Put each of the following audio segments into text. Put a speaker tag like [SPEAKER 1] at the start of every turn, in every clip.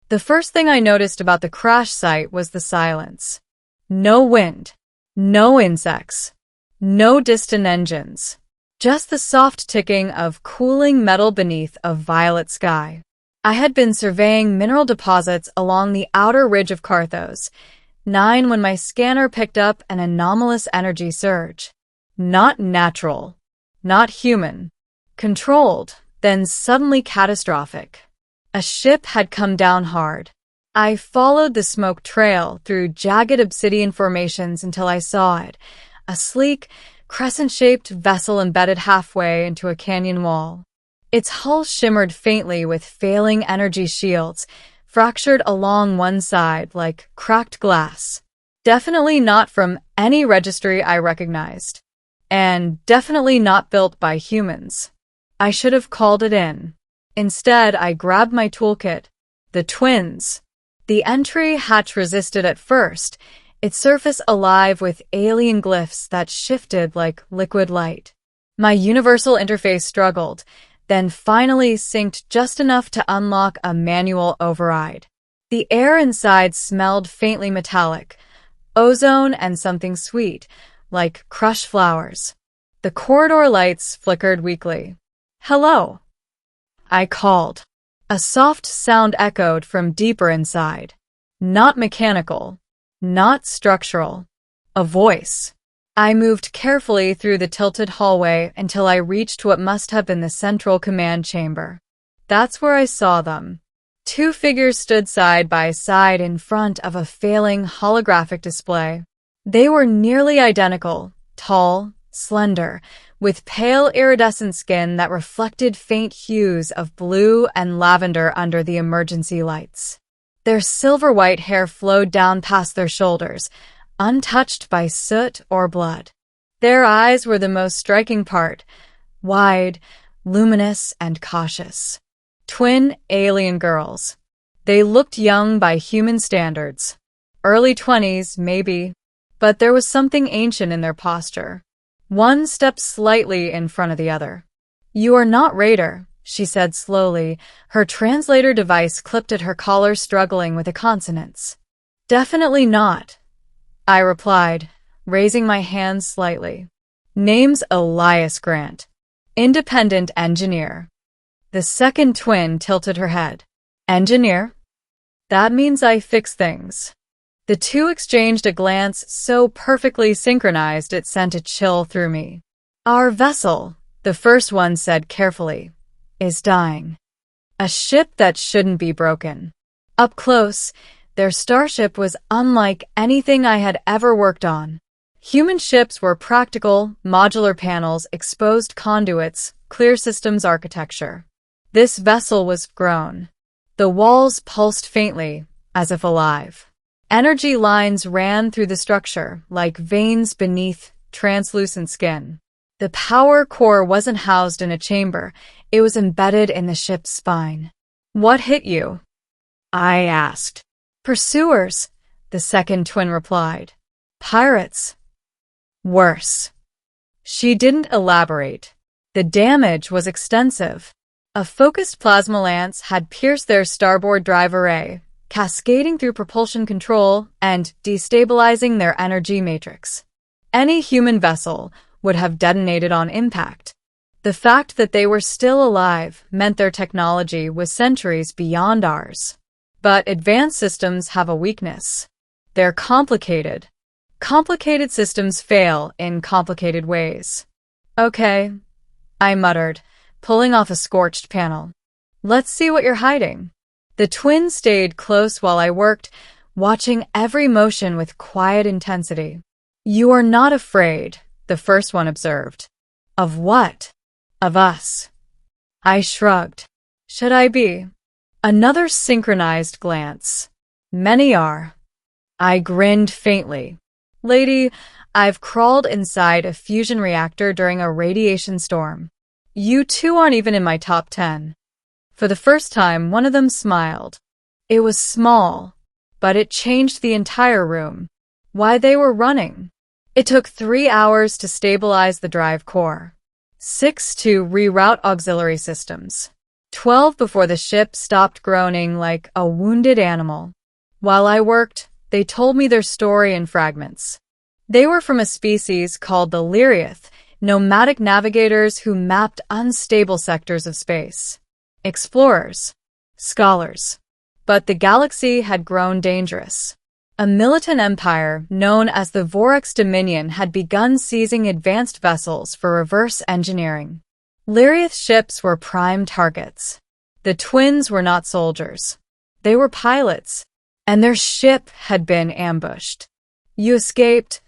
[SPEAKER 1] The first thing I noticed about the crash site was the silence. No wind, no insects, no distant engines. Just the soft ticking of cooling metal beneath a violet sky. I had been surveying mineral deposits along the outer ridge of Carthos, 9 when my scanner picked up an anomalous energy surge. Not natural, not human. Controlled, then suddenly catastrophic. A ship had come down hard. I followed the smoke trail through jagged obsidian formations until I saw it, a sleek, crescent-shaped vessel embedded halfway into a canyon wall. Its hull shimmered faintly with failing energy shields, fractured along one side like cracked glass. Definitely not from any registry I recognized. And definitely not built by humans. I should have called it in. Instead, I grabbed my toolkit. The twins. The entry hatch resisted at first, its surface alive with alien glyphs that shifted like liquid light. My universal interface struggled, then finally synced just enough to unlock a manual override. The air inside smelled faintly metallic, ozone and something sweet, like crushed flowers. The corridor lights flickered weakly. "Hello," I called. A soft sound echoed from deeper inside. Not mechanical, not structural. A voice. I moved carefully through the tilted hallway until I reached what must have been the central command chamber. That's where I saw them. 2 figures stood side by side in front of a failing holographic display. They were nearly identical, tall, slender, with pale iridescent skin that reflected faint hues of blue and lavender under the emergency lights. Their silver-white hair flowed down past their shoulders, untouched by soot or blood. Their eyes were the most striking part, wide, luminous, and cautious. Twin alien girls. They looked young by human standards. Early 20s, maybe, but there was something ancient in their posture. One stepped slightly in front of the other. "You are not Raider," she said slowly, her translator device clipped at her collar struggling with the consonants. "Definitely not," I replied, raising my hands slightly. "Name's Elias Grant. Independent engineer." The second twin tilted her head. "Engineer? That means I fix things." The two exchanged a glance so perfectly synchronized it sent a chill through me. "Our vessel," the first one said carefully, "is dying. A ship that shouldn't be broken." Up close, their Starship was unlike anything I had ever worked on. Human ships were practical, modular panels, exposed conduits, clear systems architecture. This vessel was grown. The walls pulsed faintly, as if alive. Energy lines ran through the structure, like veins beneath translucent skin. The power core wasn't housed in a chamber, it was embedded in the ship's spine. "What hit you?" I asked. "Pursuers," the second twin replied. "Pirates." "Worse." She didn't elaborate. The damage was extensive. A focused plasma lance had pierced their starboard drive array, cascading through propulsion control and destabilizing their energy matrix. Any human vessel would have detonated on impact. The fact that they were still alive meant their technology was centuries beyond ours. But advanced systems have a weakness. They're complicated. Complicated systems fail in complicated ways. "Okay," I muttered, pulling off a scorched panel. "Let's see what you're hiding." The twins stayed close while I worked, watching every motion with quiet intensity. "You are not afraid," the first one observed. "Of what?" "Of us." I shrugged. "Should I be?" Another synchronized glance. "Many are." I grinned faintly. "Lady, I've crawled inside a fusion reactor during a radiation storm. You two aren't even in my top 10. For the first time, one of them smiled. It was small, but it changed the entire room. Why they were running. It took 3 hours to stabilize the drive core. 6 to reroute auxiliary systems. 12 before the ship stopped groaning like a wounded animal. While I worked, they told me their story in fragments. They were from a species called the Lyriath, nomadic navigators who mapped unstable sectors of space. Explorers. Scholars. But the galaxy had grown dangerous. A militant empire known as the Vorax Dominion had begun seizing advanced vessels for reverse engineering. Lyriath ships were prime targets. The twins were not soldiers. They were pilots, and their ship had been ambushed. "You escaped,"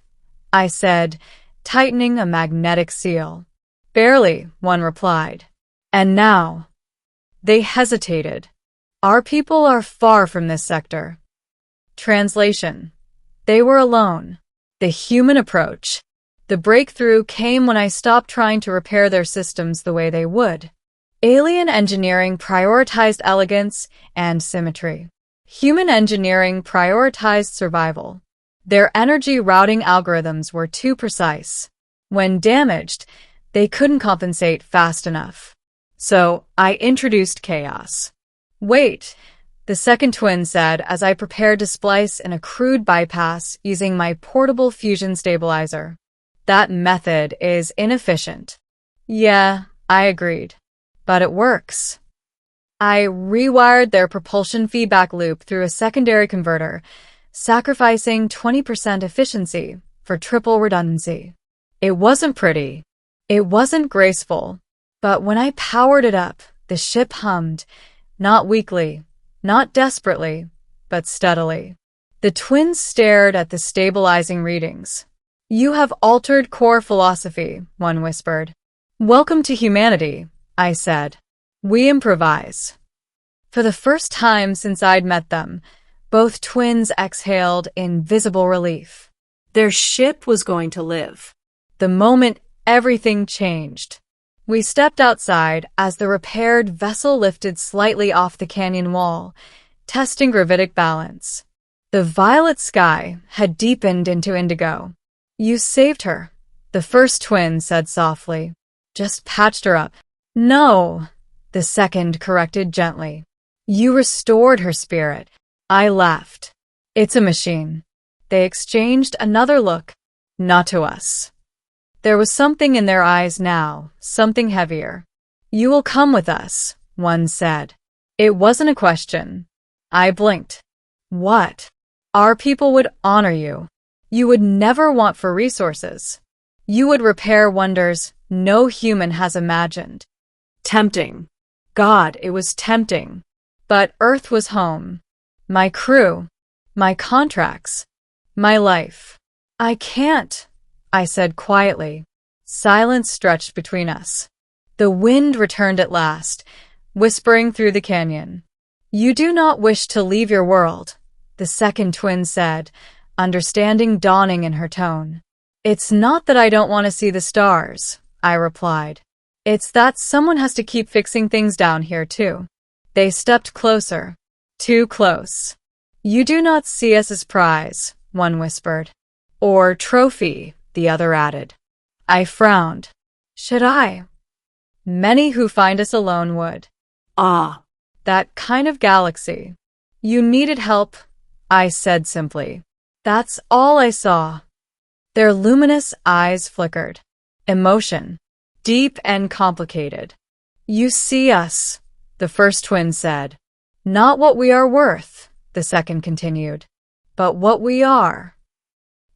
[SPEAKER 1] I said, tightening a magnetic seal. "Barely," one replied. "And now?" They hesitated. "Our people are far from this sector." Translation. They were alone. The human approach. The breakthrough came when I stopped trying to repair their systems the way they would. Alien engineering prioritized elegance and symmetry. Human engineering prioritized survival. Their energy routing algorithms were too precise. When damaged, they couldn't compensate fast enough. So I introduced chaos. "Wait," the second twin said as I prepared to splice in a crude bypass using my portable fusion stabilizer. "That method is inefficient." "Yeah," I agreed. "But it works." I rewired their propulsion feedback loop through a secondary converter, sacrificing 20% efficiency for triple redundancy. It wasn't pretty. It wasn't graceful. But when I powered it up, the ship hummed, not weakly, not desperately, but steadily. The twins stared at the stabilizing readings. "You have altered core philosophy," one whispered. "Welcome to humanity," I said. "We improvise." For the first time since I'd met them, both twins exhaled in visible relief. Their ship was going to live. The moment everything changed. We stepped outside as the repaired vessel lifted slightly off the canyon wall, testing gravitic balance. The violet sky had deepened into indigo. "You saved her," the first twin said softly. "Just patched her up." "No," the second corrected gently. "You restored her spirit." I laughed. "It's a machine." They exchanged another look. Not to us. There was something in their eyes now, something heavier. "You will come with us," one said. It wasn't a question. I blinked. "What?" "Our people would honor you. You would never want for resources. You would repair wonders no human has imagined." Tempting. God, it was tempting. But Earth was home. My crew. My contracts. My life. "I can't," I said quietly. Silence stretched between us. The wind returned at last, whispering through the canyon. "You do not wish to leave your world," the second twin said, understanding dawning in her tone. "It's not that I don't want to see the stars," I replied. "It's that someone has to keep fixing things down here too." They stepped closer. Too close. "You do not see us as prize," one whispered. "Or trophy," the other added. I frowned. Should I? Many who find us alone would. "Ah, that kind of galaxy." "You needed help," I said simply. That's all I saw. Their luminous eyes flickered. Emotion. Deep and complicated. "You see us," the first twin said. "Not what we are worth," the second continued, "but what we are."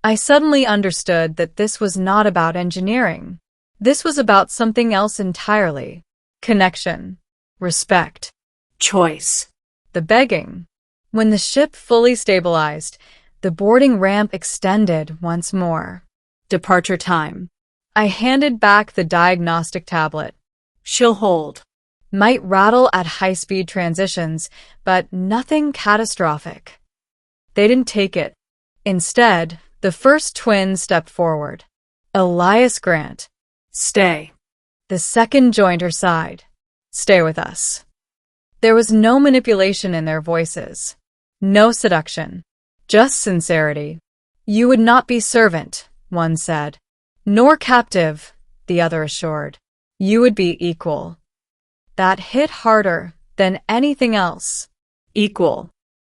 [SPEAKER 1] I suddenly understood that this was not about engineering. This was about something else entirely. Connection. Respect. Choice. The begging. When the ship fully stabilized, the boarding ramp extended once more. Departure time. I handed back the diagnostic tablet. "She'll hold." Might rattle at high-speed transitions, but nothing catastrophic. They didn't take it. Instead, the first twin stepped forward. "Elias Grant." "Stay." The second joined her side. "Stay with us." There was no manipulation in their voices. No seduction. Just sincerity. "You would not be servant," one said. "Nor captive," the other assured. "You would be equal." that hit harder than anything else. Equal.